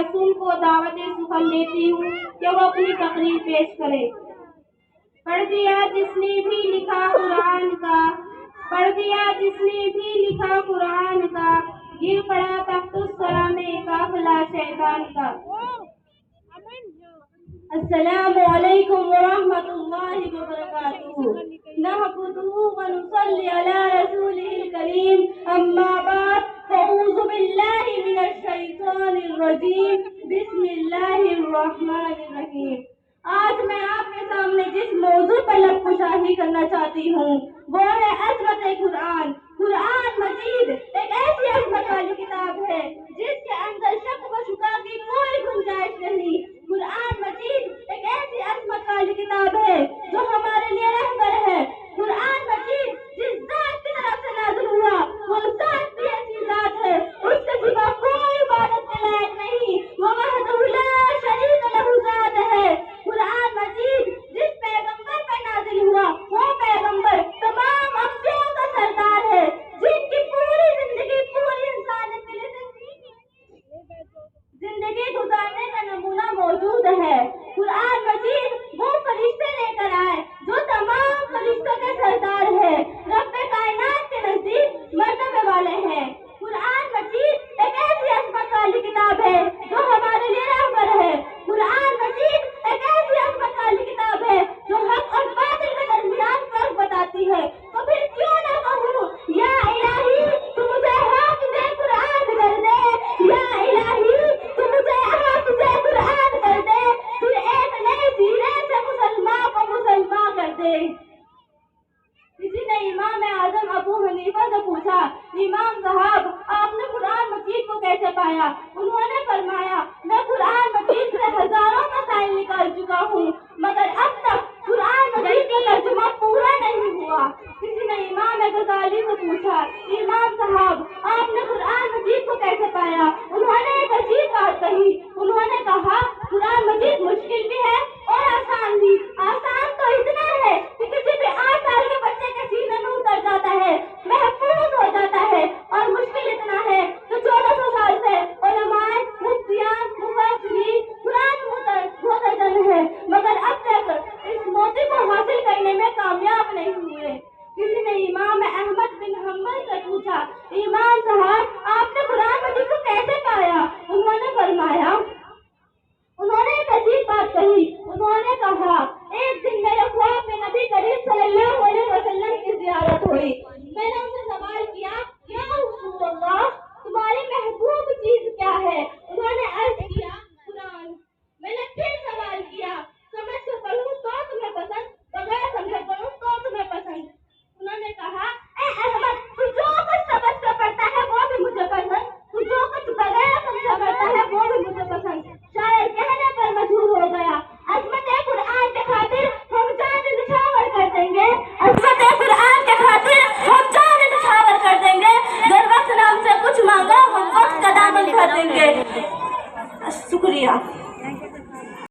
रसूल को दावत सुखम देती हूँ कि वो अपनी तकरीर पेश करे। पढ़ दिया जिसने भी लिखा कुरान का, पढ़ दिया जिसने भी लिखा कुरान का, गिर पड़ा तख्तुस्सरा में काफिला शैतान का। अस्सलामु अलैकुम व रहमतुल्लाहि व बरकातुहू। नहमदुहू व नुसल्ली अला रसूलिहिल करीम, अम्मा बाद, फअऊज़ु बिल्लाहि मिनश शैतानिर रजीम, बिस्मिल्लाहिर रहमानिर रहीम। आज मैं आपके सामने जिस मौजू पर लबकुशाही करना चाहती हूँ वो है अज़मत कुरान। कुरान मजीद एक ऐसी अज़मत वाली किताब है जिसके अंदर शक व शुबा की कोई गुंजाइश नहीं। कुरान मजीद एक ऐसी अज़मत वाली किताब है जो हमारे लिए रहबर है। कुरान मजीद जिस ज़ात की तरफ से नाज़िल हुआ वो ज़ात भी ऐसी ज़ात है, उसके सिवा कोई इबादत के लायक नहीं, वो वहदहू ला शरीक लहू ज़ात है। कुरान मजीद जिस पैगंबर पर नाज़िल हुआ वो पैगंबर तमाम अंबियाओं का सरदार है, जिनकी पूरी जिंदगी पूरी इंसानियत के लिए जिंदगी गुजारने का नमूना मौजूद है। कुरान मजीद